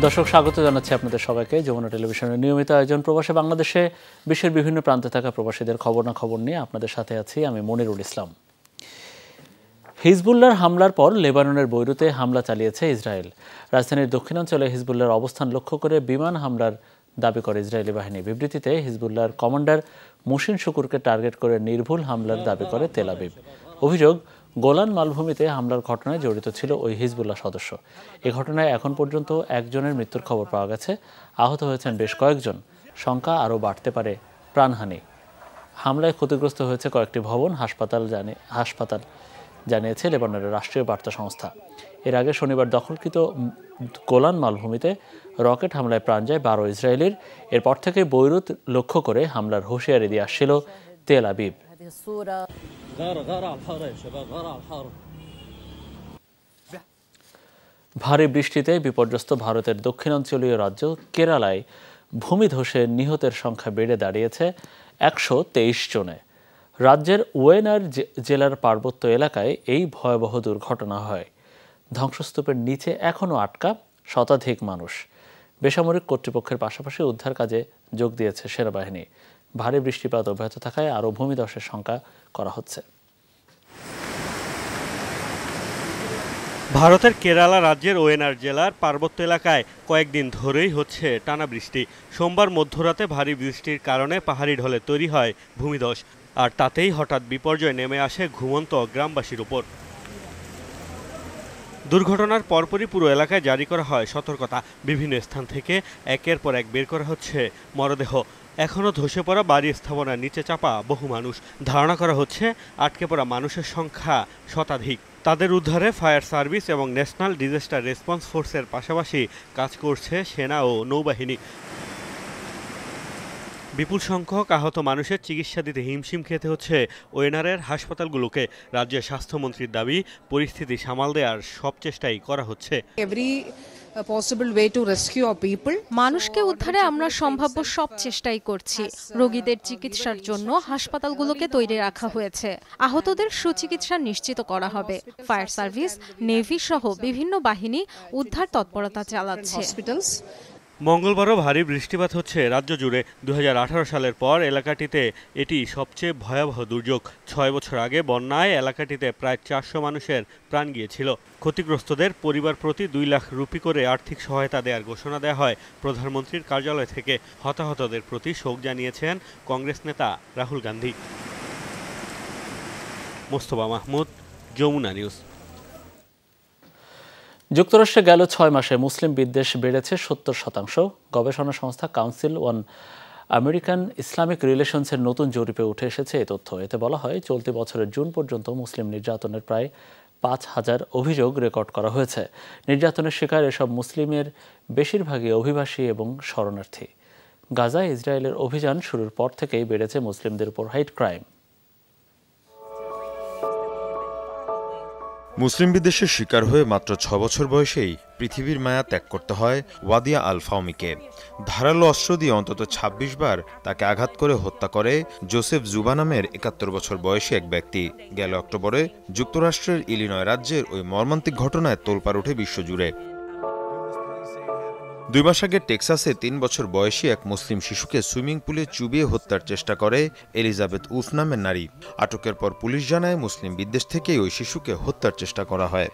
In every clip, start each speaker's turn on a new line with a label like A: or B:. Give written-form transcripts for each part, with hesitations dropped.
A: দর্শক, স্বাগত জানাচ্ছি আপনাদের সবাইকে যমুনা টেলিভিশনের নিয়মিত আয়োজন প্রবাসে বাংলাদেশে। বিশ্বের বিভিন্ন প্রান্তে থাকা প্রবাসীদের খবর না খবর নিয়ে আপনাদের সাথে আছি আমি মনিরুল ইসলাম। হিজবুল্লাহর হামলার পর লেবাননের বৈরুতে হামলা চালিয়েছে ইসরায়েল। রাজধানীর দক্ষিণাঞ্চলে হিজবুল্লাহর অবস্থান লক্ষ্য করে বিমান হামলার দাবি করে ইসরায়েলি বাহিনী। বিবৃতিতে হিজবুল্লাহর কমান্ডার মুশিন শুকুরকে টার্গেট করে নির্ভুল হামলার দাবি করে তেল আবিব। অভিযোগ, গোলান মালভূমিতে হামলার ঘটনায় জড়িত ছিল ওই হিজবুল্লাহ সদস্য। এ ঘটনায় এখন পর্যন্ত একজনের মৃত্যুর খবর পাওয়া গেছে। আহত হয়েছেন বেশ কয়েকজন। সংখ্যা আরও বাড়তে পারে প্রাণহানি। হামলায় ক্ষতিগ্রস্ত হয়েছে কয়েকটি ভবন, হাসপাতাল জানিয়েছে লেবাননের রাষ্ট্রীয় বার্তা সংস্থা। এর আগে শনিবার দখলকৃত গোলান মালভূমিতে রকেট হামলায় প্রাণ যায় 12 ইসরায়েলির। এরপর থেকে বৈরুত লক্ষ্য করে হামলার হুঁশিয়ারি দিয়ে আসছিল তেল আবিব। ভারী বৃষ্টিতে বিপর্যস্ত ভারতের দক্ষিণাঞ্চলীয় রাজ্য কেরালায় ভূমিধসে নিহতের সংখ্যা বেড়ে দাঁড়িয়েছে 123 জনে। রাজ্যের ওয়েনার জেলার পার্বত্য এলাকায় এই ভয়াবহ দুর্ঘটনা হয়। ধ্বংসস্তূপের নিচে এখনও আটকা শতাধিক মানুষ। বেসামরিক কর্তৃপক্ষের পাশাপাশি উদ্ধার কাজে যোগ দিয়েছে সেনাবাহিনী। ভারী বৃষ্টিপাত অব্যাহত থাকায় আরও ভূমিধসের শঙ্কা করা হচ্ছে।
B: ভারতের কেরালা রাজ্যের ওয়েনার জেলার পার্বত্য এলাকায় কয়েকদিন ধরেই হচ্ছে টানা বৃষ্টি। সোমবার মধ্যরাতে ভারী বৃষ্টির কারণে পাহাড়ি ঢলে তৈরি হয় ভূমিধস, আর তাতেই হঠাৎ বিপর্যয় নেমে আসে ঘুমন্ত গ্রামবাসীর উপর। দুর্ঘটনার পরপরই পুরো এলাকায় জারি করা হয় সতর্কতা। বিভিন্ন স্থান থেকে একের পর এক বের করা হচ্ছে মরদেহ। এখনও ধসে পড়া বাড়ি স্থাপনার নিচে চাপা বহু মানুষ। ধারণা করা হচ্ছে আটকে পড়া মানুষের সংখ্যা শতাধিক। তাদের উদ্ধারে ফায়ার সার্ভিস এবং ন্যাশনাল ডিজাস্টার রেসপন্স ফোর্সের পাশাপাশি কাজ করছে সেনা ও নৌবাহিনী। বিপুল সংখ্যক আহত মানুষের চিকিৎসা দিতে হিমশিম খেতে হচ্ছে ওয়েনারের হাসপাতালগুলোকে। রাজ্যের স্বাস্থ্যমন্ত্রীর দাবি, পরিস্থিতি সামাল দেওয়ার সব চেষ্টাই করা হচ্ছে।
C: মানুষকে উদ্ধারে আমরা সম্ভাব্য সব চেষ্টাই করছি। রোগীদের চিকিৎসার জন্য হাসপাতালগুলোকে তৈরি রাখা হয়েছে। আহতদের সুচিকিৎসা নিশ্চিত করা হবে। ফায়ার সার্ভিস, নেভি সহ বিভিন্ন বাহিনী উদ্ধার তৎপরতা চালাচ্ছে।
B: মঙ্গলবারও ভারী বৃষ্টিপাত হচ্ছে রাজ্য জুড়ে। 2018 সালের পর এলাকাটিতে এটি সবচেয়ে ভয়াবহ দুর্যোগ। 6 বছর আগে বন্যায় এলাকাটিতে প্রায় 400 মানুষের প্রাণ গিয়েছিল। ক্ষতিগ্রস্তদের পরিবার প্রতি 2 লাখ রুপি করে আর্থিক সহায়তা দেওয়ার ঘোষণা দেওয়া হয় প্রধানমন্ত্রীর কার্যালয় থেকে। হতাহতদের প্রতি শোক জানিয়েছেন কংগ্রেস নেতা রাহুল গান্ধী। মোস্তফা মাহমুদ, যমুনা নিউজ।
A: যুক্তরাষ্ট্রে গেল 6 মাসে মুসলিম বিদ্বেষ বেড়েছে 70%। গবেষণা সংস্থা কাউন্সিল অন আমেরিকান ইসলামিক রিলেশনসের নতুন জরিপে উঠে এসেছে এই তথ্য। এতে বলা হয়, চলতি বছরের জুন পর্যন্ত মুসলিম নির্যাতনের প্রায় 5000 অভিযোগ রেকর্ড করা হয়েছে। নির্যাতনের শিকার এসব মুসলিমের বেশিরভাগই অভিবাসী এবং শরণার্থী। গাজায় ইসরায়েলের অভিযান শুরুর পর থেকেই বেড়েছে মুসলিমদের উপর হেট ক্রাইম।
D: মুসলিম বিদ্বেষের শিকার হয়ে মাত্র 6 বছর বয়সেই পৃথিবীর মায়া ত্যাগ করতে হয় ওয়াদিয়া আল ফাউমিকে। ধারালো অস্ত্র দিয়ে অন্তত 26 বার তাকে আঘাত করে হত্যা করে জোসেফ জুবা নামের 71 বছর বয়সী এক ব্যক্তি। গেল অক্টোবরে যুক্তরাষ্ট্রের ইলিনয় রাজ্যের ওই মর্মান্তিক ঘটনায় তোলপাড় ওঠে বিশ্বজুড়ে। 2 মাস আগে টেক্সাসে 3 বছর বয়সী এক মুসলিম শিশুকে সুইমিং পুলে চুবিয়ে হত্যার চেষ্টা করে এলিজাবেথ উফ নামের নারী। আটকের পর পুলিশ জানায়, মুসলিম বিদ্বেষ থেকেই ওই শিশুকে হত্যার চেষ্টা করা হয়।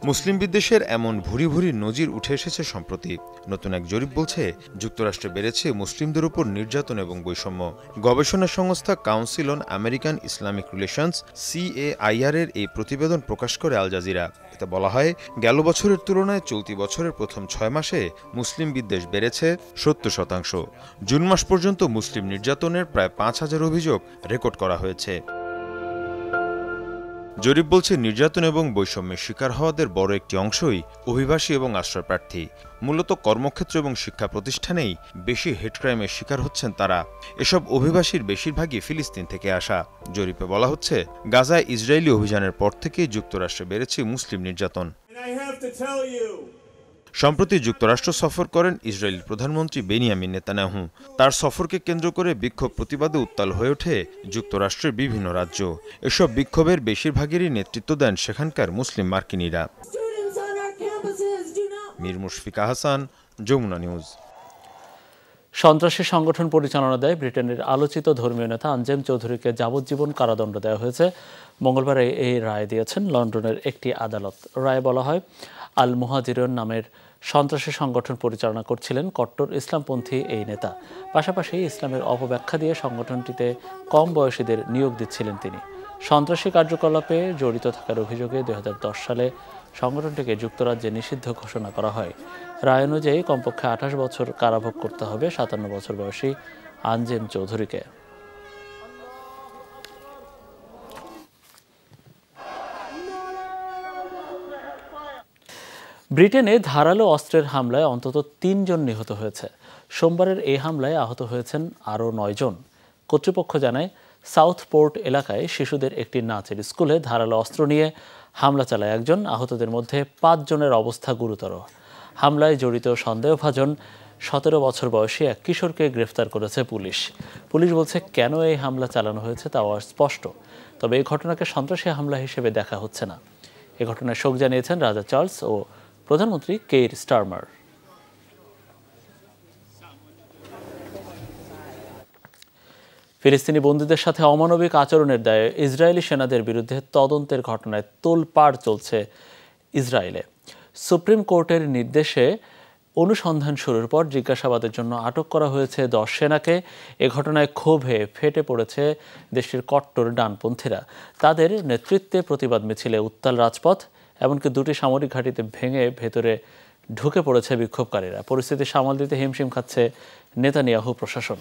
D: মুসলিম বিদ্বেষের এমন ভুরি ভুরি নজির উঠে এসেছে সম্প্রতি। নতুন এক জরিপ বলছে, যুক্তরাষ্ট্রে বেড়েছে মুসলিমদের উপর নির্যাতন এবং বৈষম্য। গবেষণা সংস্থা council on American Islamic relations CAIR এর এই প্রতিবেদন প্রকাশ করে আল জাজিরা। এতে বলা হয়, গেল বছরের তুলনায় চলতি বছরের প্রথম 6 মাসে মুসলিম বিদ্বেষ বেড়েছে 70%। জুন মাস পর্যন্ত মুসলিম নির্যাতনের প্রায় 5000 অভিযোগ রেকর্ড করা হয়েছে। জরিপ বলছে, নির্যাতন এবং বৈষম্যের শিকার হওয়াদের বড় একটি অংশই অভিবাসী এবং আশ্রয়প্রার্থী। মূলত কর্মক্ষেত্র এবং শিক্ষা প্রতিষ্ঠানেই বেশি হেট ক্রাইমের শিকার হচ্ছেন তারা। এসব অভিবাসীর বেশিরভাগই ফিলিস্তিন থেকে আসা। জরিপে বলা হচ্ছে, গাজায় ইসরায়েলি অভিযানের পর থেকেই যুক্তরাষ্ট্রে বেড়েছে মুসলিম নির্যাতন। সম্প্রতি যুক্তরাষ্ট্র সফর করেন ইসরায়েলি প্রধানমন্ত্রী বেনিয়ামিন নেতানিয়াহু। তার সফরকে কেন্দ্র করে বিক্ষোভ প্রতিবাদে উত্তাল হয়ে ওঠে যুক্তরাষ্ট্রের বিভিন্ন রাজ্য। এসব বিক্ষোভের বেশিরভাগেরই নেতৃত্ব দেন সেখানকার মুসলিম মার্কিনীরা। মীর মুশফিকা হাসান, যমুনা নিউজ।
A: সন্ত্রাসী সংগঠন পরিচালনা দেয় ব্রিটেনের আলোচিত ধর্মীয় নেতা আঞ্জেম চৌধুরীকে যাবজ্জীবন কারাদণ্ড দেওয়া হয়েছে। মঙ্গলবার এই রায় দিয়েছেন লন্ডনের একটি আদালত। রায়ে বলা হয়, আল মুহাজিরুন নামের সন্ত্রাসী সংগঠন পরিচালনা করছিলেন কট্টর ইসলামপন্থী এই নেতা। পাশাপাশি ইসলামের অপব্যাখ্যা দিয়ে সংগঠনটিতে কম বয়সীদের নিয়োগ দিচ্ছিলেন তিনি। সন্ত্রাসী কার্যকলাপে জড়িত থাকার অভিযোগে 2010 সালে সংগঠনটিকে যুক্তরাজ্যে নিষিদ্ধ ঘোষণা করা হয়। রায় অনুযায়ী কমপক্ষে 28 বছর কারাভোগ করতে হবে 57 বছর বয়সী আঞ্জেম চৌধুরীকে। ব্রিটেনে ধারালো অস্ত্রের হামলায় অন্তত 3 জন নিহত হয়েছে। সোমবারের এই হামলায় আহত হয়েছেন আরও 9 জন। কর্তৃপক্ষ জানায়, সাউথপোর্ট এলাকায় শিশুদের একটি নাচের স্কুলে ধারালো অস্ত্র নিয়ে হামলা চালায় একজন। আহতদের মধ্যে 5 জনের অবস্থা গুরুতর। হামলায় জড়িত সন্দেহভাজন 17 বছর বয়সী এক কিশোরকে গ্রেফতার করেছে পুলিশ। পুলিশ বলছে, কেন এই হামলা চালানো হয়েছে তাও স্পষ্ট। তবে এই ঘটনাকে সন্ত্রাসী হামলা হিসেবে দেখা হচ্ছে না। এ ঘটনায় শোক জানিয়েছেন রাজা চার্লস ও প্রধানমন্ত্রী কেইর স্টারমার। ফিলিস্তিনি বন্দীদের সাথে অমানবিক আচরণের দায়ে ইসরায়েলি সেনাদের বিরুদ্ধে তদন্তের ঘটনায় তোলপাড় চলছে ইসরায়েলে। সুপ্রিম কোর্টের নির্দেশে অনুসন্ধান শুরুর পর জিজ্ঞাসাবাদের জন্য আটক করা হয়েছে 10 সেনাকে। এ ঘটনায় ক্ষোভে ফেটে পড়েছে দেশটির কট্টর ডানপন্থীরা। তাদের নেতৃত্বে প্রতিবাদ মিছিলে উত্তাল রাজপথ। এমনকি 2টি সামরিক ঘাঁটিতে ভেঙে ভেতরে ঢুকে পড়েছে বিক্ষোভকারীরা। পরিস্থিতি সামাল দিতে হিমশিম খাচ্ছে নেতানিয়াহু প্রশাসন।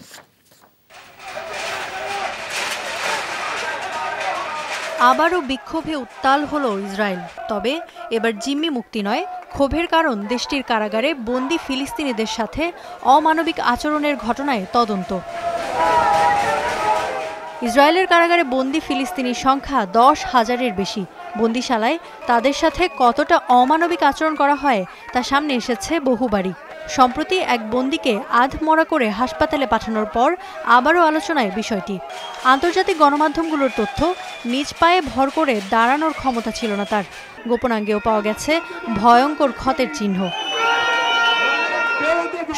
E: আবারও বিক্ষোভে উত্তাল হলো ইসরায়েল। তবে এবার জিম্মি মুক্তি নয়, ক্ষোভের কারণ দেশটির কারাগারে বন্দী ফিলিস্তিনিদের সাথে অমানবিক আচরণের ঘটনায় তদন্ত। ইসরায়েলের কারাগারে বন্দী ফিলিস্তিনির সংখ্যা 10,000-এর বেশি। বন্দিশালায় তাদের সাথে কতটা অমানবিক আচরণ করা হয় তা সামনে এসেছে বহুবারই। সম্প্রতি এক বন্দীকে আধমরা করে হাসপাতালে পাঠানোর পর আবারও আলোচনায় বিষয়টি। আন্তর্জাতিক গণমাধ্যমগুলোর তথ্য, নিজ পায়ে ভর করে দাঁড়ানোর ক্ষমতা ছিল না তার। গোপনাঙ্গেও পাওয়া গেছে ভয়ঙ্কর ক্ষতের চিহ্ন।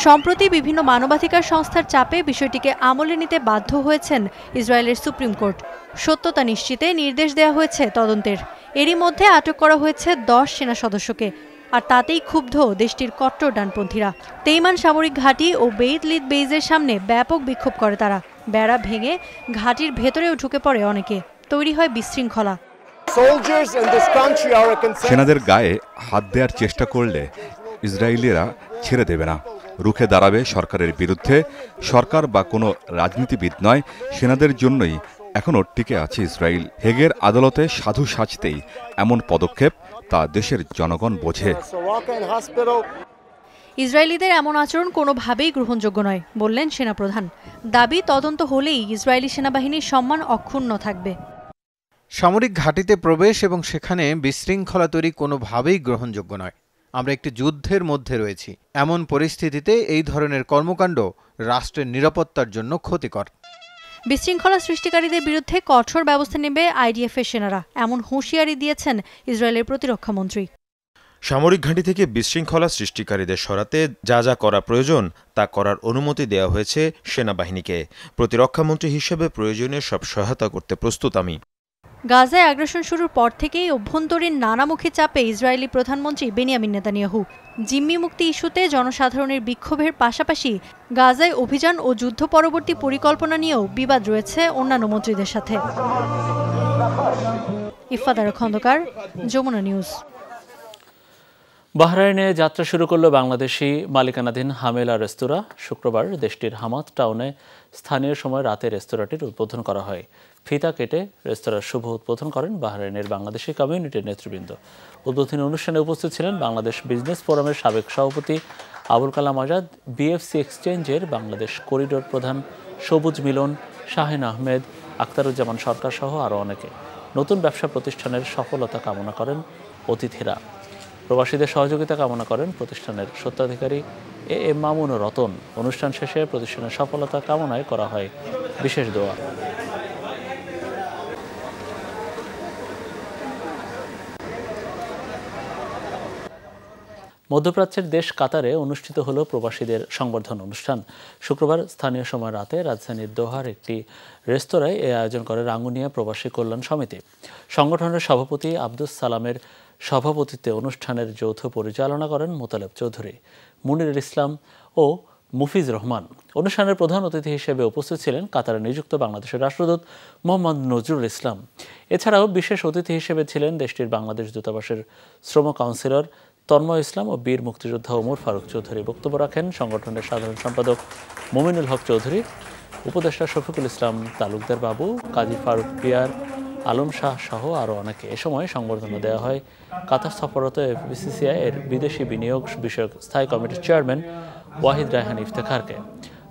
E: সম্প্রতি বিভিন্ন মানবাধিকার সংস্থার চাপে বিষয়টিকে আমলে নিতে বাধ্য হয়েছেন ইসরায়েলের সুপ্রিম কোর্ট। সত্যতা নিশ্চিতে নির্দেশ দেওয়া হয়েছে তদন্তের। এরই মধ্যে আটক করা হয়েছে 10 সেনা সদস্যকে। আর তাতেই ক্ষুব্ধ দেশটির কট্টর ডানপন্থীরা। তেইমান সামরিক ঘাঁটি ও বেইত লিদ বেইজের সামনে ব্যাপক বিক্ষোভ করে তারা। বেড়া ভেঙে ঘাঁটির ভেতরেও ঢুকে পড়ে অনেকে। তৈরি হয় বিশৃঙ্খলা।
F: সেনাদের গায়ে হাত দেওয়ার চেষ্টা করলে ইসরায়েলিরা ছেড়ে দেবে না, রুখে দাঁড়াবে সরকারের বিরুদ্ধে। সরকার বা কোনো রাজনীতিবিদ নয়, সেনাদের জন্যই এখনও টিকে আছে ইসরায়েল। হেগের আদালতে সাধু সাজতেই এমন পদক্ষেপ, তা দেশের জনগণ বোঝে।
E: ইসরায়েলিদের এমন আচরণ কোনোভাবেই গ্রহণযোগ্য নয় বললেন সেনাপ্রধান। দাবি, তদন্ত হলেই ইসরায়েলি সেনাবাহিনীর সম্মান অক্ষুণ্ণ থাকবে।
G: সামরিক ঘাঁটিতে প্রবেশ এবং সেখানে বিশৃঙ্খলা তৈরি কোনোভাবেই গ্রহণযোগ্য নয়। আমরা একটি যুদ্ধের মধ্যে রয়েছি। এমন পরিস্থিতিতে এই ধরনের কর্মকাণ্ড রাষ্ট্রের নিরাপত্তার জন্য ক্ষতিকর।
E: বিশৃঙ্খলা সৃষ্টিকারীদের বিরুদ্ধে কঠোর ব্যবস্থা নেবে আইডিএফের সেনারা, এমন হুঁশিয়ারি দিয়েছেন ইসরায়েলের প্রতিরক্ষামন্ত্রী।
D: সামরিক ঘাঁটি থেকে বিশৃঙ্খলা সৃষ্টিকারীদের সরাতে যা যা করা প্রয়োজন তা করার অনুমতি দেওয়া হয়েছে সেনাবাহিনীকে। প্রতিরক্ষামন্ত্রী হিসেবে প্রয়োজনীয় সব সহায়তা করতে প্রস্তুত আমি।
E: গাজায় আগ্রাসন শুরুর পর থেকেই অভ্যন্তরীণ নানামুখী চাপে ইসরায়েলি প্রধানমন্ত্রী বেনিয়ামিন নেতানিয়াহু। জিম্মি মুক্তি ইস্যুতে জনসাধারণের বিক্ষোভের পাশাপাশি গাজায় অভিযান ও যুদ্ধ পরবর্তী পরিকল্পনা নিয়েও বিবাদ রয়েছে অন্যান্য মন্ত্রীদের সাথে। ইফাদার খন্দকার, যমুনা নিউজ।
A: বাহরাইনে যাত্রা শুরু করল বাংলাদেশি মালিকানাধীন হামেলা রেস্তোরাঁ। শুক্রবার দেশটির হামাদ টাউনে স্থানীয় সময় রাতে রেস্তোরাঁটির উদ্বোধন করা হয়। ফিতা কেটে রেস্তোরাঁর শুভ উদ্বোধন করেন বাহরাইনের বাংলাদেশি কমিউনিটির নেতৃবৃন্দ। উদ্বোধনী অনুষ্ঠানে উপস্থিত ছিলেন বাংলাদেশ বিজনেস ফোরামের সাবেক সভাপতি আবুল কালাম আজাদ, বিএফসি এক্সচেঞ্জের বাংলাদেশ করিডোর প্রধান সবুজ মিলন, শাহিন আহমেদ, আখতারুজ্জামান সরকার সহ আরও অনেকে। নতুন ব্যবসা প্রতিষ্ঠানের সফলতা কামনা করেন অতিথিরা। প্রবাসীদের সহযোগিতা কামনা করেন প্রতিষ্ঠানের স্বত্বাধিকারী এ এম মামুন ও রতন। অনুষ্ঠান শেষে প্রতিষ্ঠানের সফলতা কামনায় করা হয় বিশেষ দোয়া। মধ্যপ্রাচ্যের দেশ কাতারে অনুষ্ঠিত হলো প্রবাসীদের সংবর্ধনা অনুষ্ঠান। শুক্রবার স্থানীয় সময় রাতে রাজধানীর দোহার একটি রেস্তোরাঁয় এই আয়োজন করে রাঙ্গুনিয়া প্রবাসী কল্যাণ সমিতি। সংগঠনের সভাপতি আব্দুস সালামের সভাপতিত্বে অনুষ্ঠানের যৌথ পরিচালনা করেন মোতালেব চৌধুরী, মুনিরুল ইসলাম ও মুফিজ রহমান। অনুষ্ঠানের প্রধান অতিথি হিসেবে উপস্থিত ছিলেন কাতারে নিযুক্ত বাংলাদেশের রাষ্ট্রদূত মোহাম্মদ নজরুল ইসলাম। এছাড়াও বিশেষ অতিথি হিসেবে ছিলেন দেশটির বাংলাদেশ দূতাবাসের শ্রম কাউন্সিলর তন্ময় ইসলাম ও বীর মুক্তিযোদ্ধা ওমর ফারুক চৌধুরী। বক্তব্য রাখেন সংগঠনের সাধারণ সম্পাদক মোমিনুল হক চৌধুরী, উপদেষ্টা শফিকুল ইসলাম তালুকদার বাবু, কাজী ফারুক পিয়ার, আলম শাহ সহ আরও অনেকে। এ সময় সংবর্ধনা দেওয়া হয় কাতার সফররত এফবিসিসিআই এর বিদেশি বিনিয়োগ বিষয়ক স্থায়ী কমিটির চেয়ারম্যান ওয়াহিদ রায়হান ইফতেখারকে।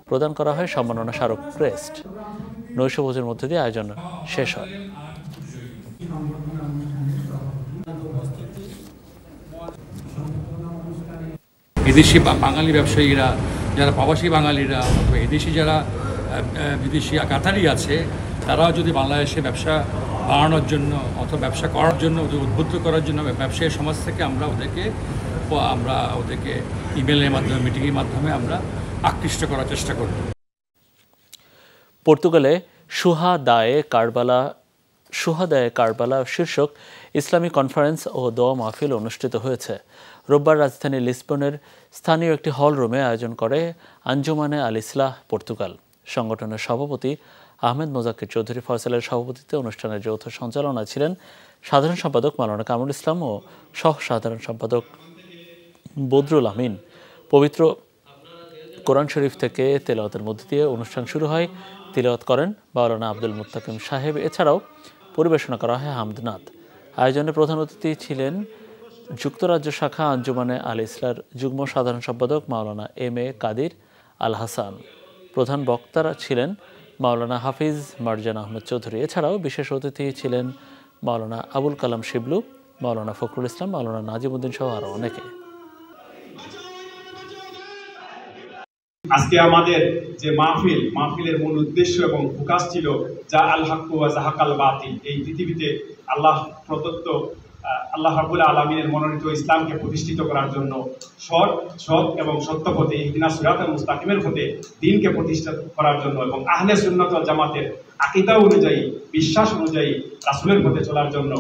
A: প্রদান করা হয় সম্মাননা স্মারক ক্রেস্ট। নৈশভোজের মধ্যে দিয়ে আয়োজন শেষ হয়।
H: এদেশি বাঙালি ব্যবসায়ীরা, যারা প্রবাসী বাঙালিরা অথবা এদেশি যারা বিদেশি কাতারি আছে, তারাও যদি বাংলাদেশে ব্যবসা বাড়ানোর জন্য অথবা ব্যবসা করার জন্য, ওদের উদ্বুদ্ধ করার জন্য ব্যবসায়ী সমাজ থেকে আমরা ওদেরকে ইমেলের মাধ্যমে, মিটিংয়ের মাধ্যমে আমরা আকৃষ্ট করার চেষ্টা করব।
A: পর্তুগালে শুহাদায়ে কারবালা শীর্ষক ইসলামী কনফারেন্স ও দোয়া মাহফিল অনুষ্ঠিত হয়েছে। রোববার রাজধানী লিসবনের স্থানীয় একটি হল রুমে আয়োজন করে আঞ্জুমানে আল ইসলাহ পর্তুগাল। সংগঠনের সভাপতি আহমেদ মোজাক্কির চৌধুরী ফয়সালের সভাপতিত্বে অনুষ্ঠানের যৌথ সঞ্চালনায় ছিলেন সাধারণ সম্পাদক মাওলানা কামরুল ইসলাম ও সহ সাধারণ সম্পাদক বদরুল আমিন। পবিত্র কোরআন শরীফ থেকে তেলাওয়াতের মধ্যে দিয়ে অনুষ্ঠান শুরু হয়। তিলাওয়াত করেন মাওলানা আব্দুল মুত্তাকিম সাহেব। এছাড়াও পরিবেশনা করা হয় হামদনাত। আয়োজনে প্রধান অতিথি ছিলেন যুক্তরাজ্য শাখা আঞ্জুমানে আল ইসলার যুগ্ম সাধারণ সম্পাদক মাওলানা এম এ কাদির আল হাসান। প্রধান বক্তারা ছিলেন মাওলানা হাফিজ মারজান আহমেদ চৌধুরী। এছাড়াও বিশেষ অতিথি ছিলেন মাওলানা আবুল কালাম শিবলু, মাওলানা ফখরুল ইসলাম, মাওলানা নাজিমউদ্দিন সহ আরও অনেকে।
I: আজকে আমাদের যে মাহফিলের মূল উদ্দেশ্য এবং ফোকাস ছিল যা আল হাক্কু ওয়া যাহাকাল বাতিল, এই পৃথিবীতে আল্লাহ প্রদত্ত আল্লাহ রাব্বুল আলামিনের মনোনীত ইসলামকে প্রতিষ্ঠিত করার জন্য সৎ এবং সত্য পথে, ইহদিনাস সিরাতাল মুস্তাকিমের পথে দিনকে প্রতিষ্ঠা করার জন্য এবং আহলে সুন্নাত ওয়াল জামাতের আকীদা অনুযায়ী, বিশ্বাস অনুযায়ী রাসূলের পথে চলার জন্য।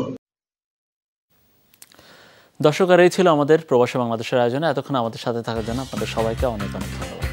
A: দর্শক, আর এই ছিল আমাদের প্রবাসী বাংলাদেশের আয়োজনে। এতক্ষণ আমাদের সাথে থাকার জন্য আপনাদের সবাইকে অনেক অনেক ধন্যবাদ।